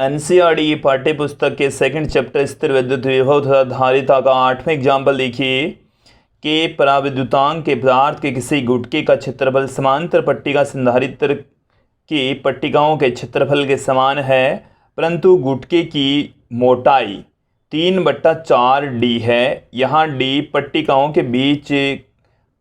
NCERT पाठ्य पुस्तक के सेकंड चैप्टर स्थिर विद्युत विभव तथा धारिता का 8वां एग्जाम्पल देखिए कि पराविद्युतांक के पदार्थ के किसी गुटके का क्षेत्रफल समांतर पट्टिका संधारित्र की पट्टिकाओं के क्षेत्रफल के समान है, परंतु गुटके की मोटाई 3/4D है। यहाँ D पट्टिकाओं के बीच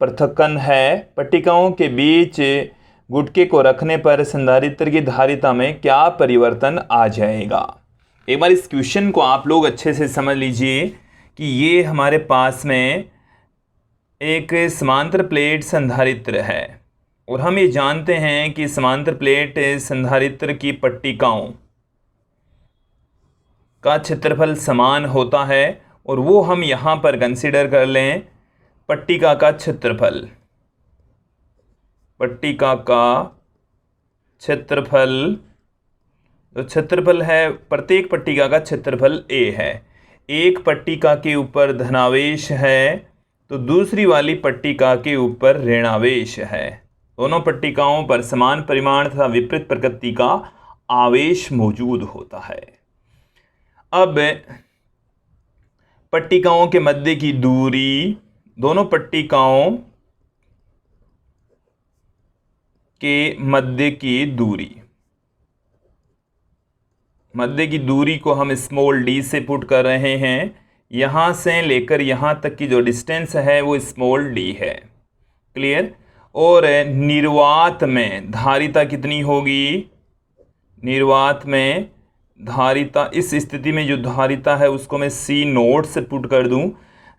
पृथक्कन है। पट्टिकाओं के बीच गुटके को रखने पर संधारित्र की धारिता में क्या परिवर्तन आ जाएगा। एक बार इस क्वेश्चन को आप लोग अच्छे से समझ लीजिए कि ये हमारे पास में एक समांतर प्लेट संधारित्र है और हम ये जानते हैं कि समांतर प्लेट संधारित्र की पट्टिकाओं का क्षेत्रफल समान होता है और वो हम यहाँ पर कंसीडर कर लें पट्टिका का क्षेत्रफल। पट्टिका का क्षेत्रफल, तो क्षेत्रफल है प्रत्येक पट्टिका का क्षेत्रफल A है। एक पट्टिका के ऊपर धनावेश है तो दूसरी वाली पट्टिका के ऊपर ऋणावेश है। दोनों पट्टिकाओं पर समान परिमाण तथा विपरीत प्रकृति का आवेश मौजूद होता है। अब पट्टिकाओं के मध्य की दूरी, दोनों पट्टिकाओं के मध्य की दूरी को हम स्मॉल d से पुट कर रहे हैं। यहाँ से लेकर यहाँ तक की जो डिस्टेंस है वो स्मॉल d है। क्लियर। और निर्वात में धारिता कितनी होगी? निर्वात में धारिता, इस स्थिति में जो धारिता है उसको मैं C नोट से पुट कर दूं।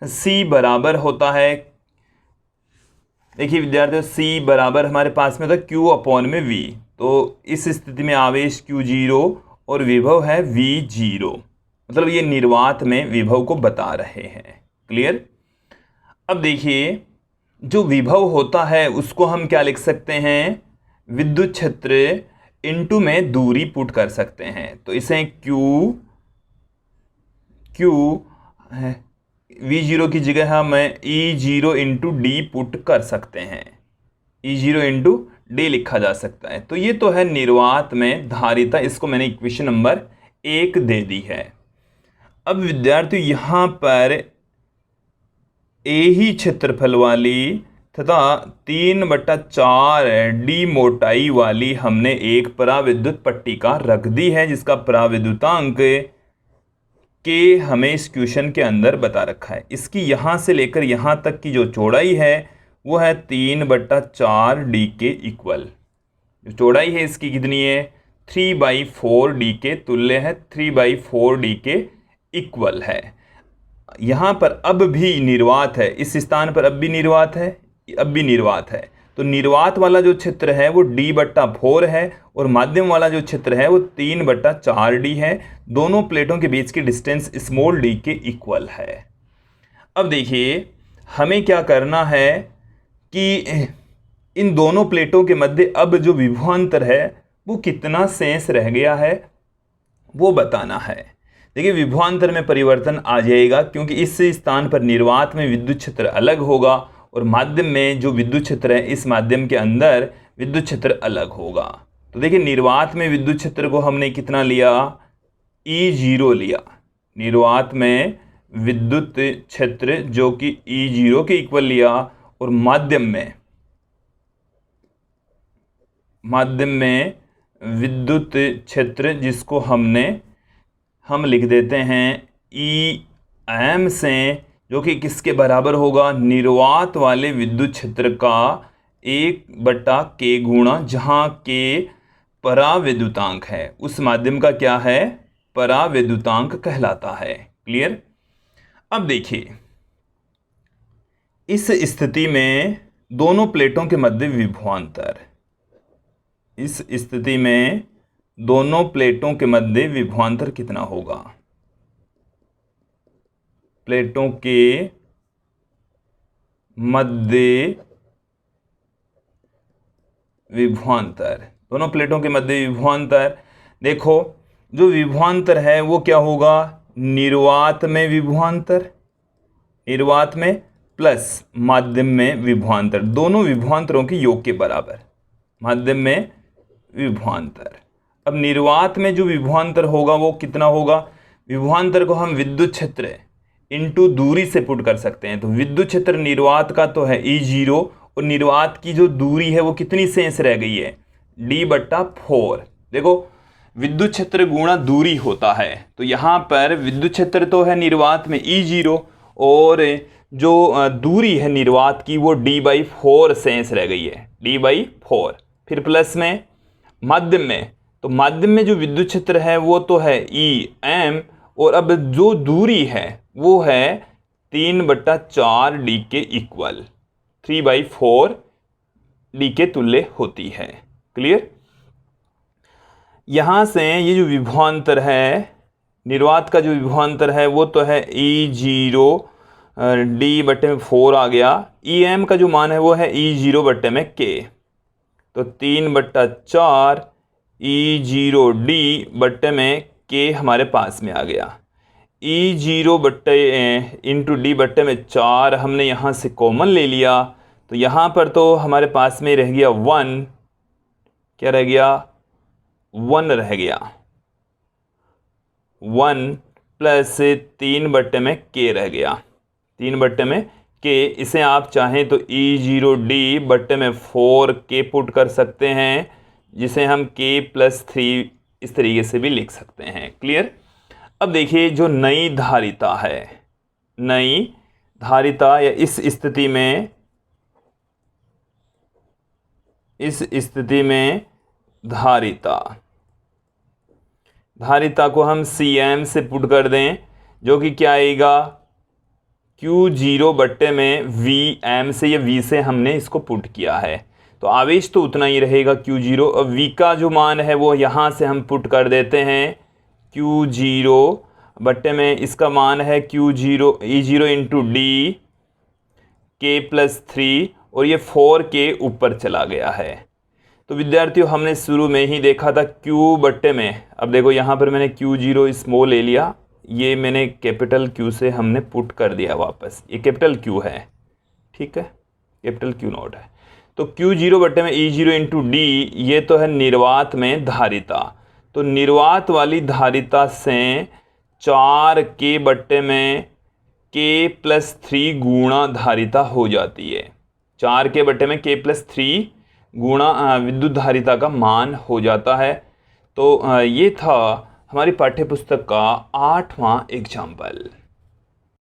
C बराबर होता है, देखिए विद्यार्थियों, C बराबर हमारे पास में था Q/V। तो इस स्थिति में आवेश Q0 और विभव है V0, मतलब ये निर्वात में विभव को बता रहे हैं। क्लियर। अब देखिए जो विभव होता है उसको हम क्या लिख सकते हैं? विद्युत क्षेत्र इनटू में दूरी पुट कर सकते हैं। तो इसे V0 की जगह हम E0 इंटू D पुट कर सकते हैं। E0 इंटू D लिखा जा सकता है। तो ये तो है निर्वात में धारिता, इसको मैंने इक्वेशन नंबर 1 दे दी है। अब विद्यार्थियों यहाँ पर A ही क्षेत्रफल वाली तथा 3/4D मोटाई वाली हमने एक पराविद्युत पट्टिका रख दी है, जिसका पराविद्युतांक के हमें इस क्वेश्चन के अंदर बता रखा है। इसकी यहाँ से लेकर यहाँ तक की जो चौड़ाई है वो है 3/4D के इक्वल। जो चौड़ाई है इसकी कितनी है? 3/4D के तुल्य है, 3/4D के इक्वल है। यहाँ पर अब भी निर्वात है, इस स्थान पर अब भी निर्वात है, अब भी निर्वात है। तो निर्वात वाला जो क्षेत्र है वो D/4 है और माध्यम वाला जो क्षेत्र है वो 3/4D है। दोनों प्लेटों के बीच की डिस्टेंस स्मॉल d के इक्वल है। अब देखिए हमें क्या करना है कि इन दोनों प्लेटों के मध्य अब जो विभवांतर है वो कितना शेष रह गया है वो बताना है। देखिए विभवांतर में परिवर्तन आ जाएगा क्योंकि इस स्थान पर निर्वात में विद्युत क्षेत्र अलग होगा और माध्यम में जो विद्युत क्षेत्र है इस माध्यम के अंदर विद्युत क्षेत्र अलग होगा। तो देखिए निर्वात में विद्युत क्षेत्र को हमने कितना लिया? E0 लिया। निर्वात में विद्युत क्षेत्र जो कि E0 के इक्वल लिया और माध्यम में विद्युत क्षेत्र जिसको हम लिख देते हैं EM से, जो कि किसके बराबर होगा? निर्वात वाले विद्युत क्षेत्र का 1/K गुणा, जहाँ K पराविद्युतांक है, उस माध्यम का क्या है? पराविद्युतांक कहलाता है। क्लियर। अब देखिए इस स्थिति में दोनों प्लेटों के मध्य विभवांतर, इस स्थिति में दोनों प्लेटों के मध्य विभवांतर कितना होगा? प्लेटों के मध्य विभवांतर, दोनों प्लेटों के मध्य विभवांतर, देखो जो विभवांतर है वो क्या होगा? निर्वात में विभवांतर, निर्वात में प्लस माध्यम में विभवांतर, दोनों विभवांतरों के योग के बराबर, माध्यम में विभवांतर। अब निर्वात में जो विभवांतर होगा वो कितना होगा, विभवांतर को हम विद्युत क्षेत्र इनटू दूरी से पुट कर सकते हैं। तो विद्युत क्षेत्र निर्वात का तो है E0 और निर्वात की जो दूरी है वो कितनी शेष रह गई है, D/4। देखो विद्युत क्षेत्र गुणा दूरी होता है, तो यहाँ पर विद्युत क्षेत्र तो है निर्वात में E0 और जो दूरी है निर्वात की वो D/4 शेष रह गई है, D/4। फिर प्लस में माध्यम में, तो माध्यम में जो विद्युत क्षेत्र है वो तो है EM और अब जो दूरी है वो है 3/4 D के इक्वल, 3/4 D के तुल्य होती है। क्लियर। यहाँ से ये जो विभवांतर है निर्वात का जो विभवांतर है वो तो है E0 D/4 आ गया। EM का जो मान है वो है E0/K, तो 3/4 E0D/K हमारे पास में आ गया। E0/D/4 हमने यहाँ से कॉमन ले लिया, तो यहाँ पर तो हमारे पास में रह गया 1, क्या रह गया, 1 रह गया, 1 प्लस 3/K रह गया, 3/K। इसे आप चाहें तो E0D/4K पुट कर सकते हैं, जिसे हम K+3 इस तरीके से भी लिख सकते हैं। क्लियर। अब देखिए जो नई धारिता है, नई धारिता या इस स्थिति में धारिता को हम Cm से पुट कर दें, जो कि क्या आएगा Q0 बट्टे में Vm से, या V से हमने इसको पुट किया है, तो आवेश तो उतना ही रहेगा Q0। और V का जो मान है वो यहाँ से हम पुट कर देते हैं, Q0 बट्टे में इसका मान है Q0 E0 into D K+3 और ये 4K ऊपर चला गया है। तो विद्यार्थियों हमने शुरू में ही देखा था Q बट्टे में, अब देखो यहाँ पर मैंने Q0 स्मॉल ले लिया, ये मैंने कैपिटल Q से हमने पुट कर दिया वापस, ये कैपिटल Q है, ठीक है, कैपिटल Q नॉट है। तो Q0 बट्टे में E0 इंटू D, ये तो है निर्वात में धारिता, तो निर्वात वाली धारिता से 4K बट्टे में K+3 गुणा धारिता हो जाती है, 4K बट्टे में K+3 गुणा विद्युत धारिता का मान हो जाता है। तो ये था हमारी पाठ्यपुस्तक का 8वां एग्जाम्पल।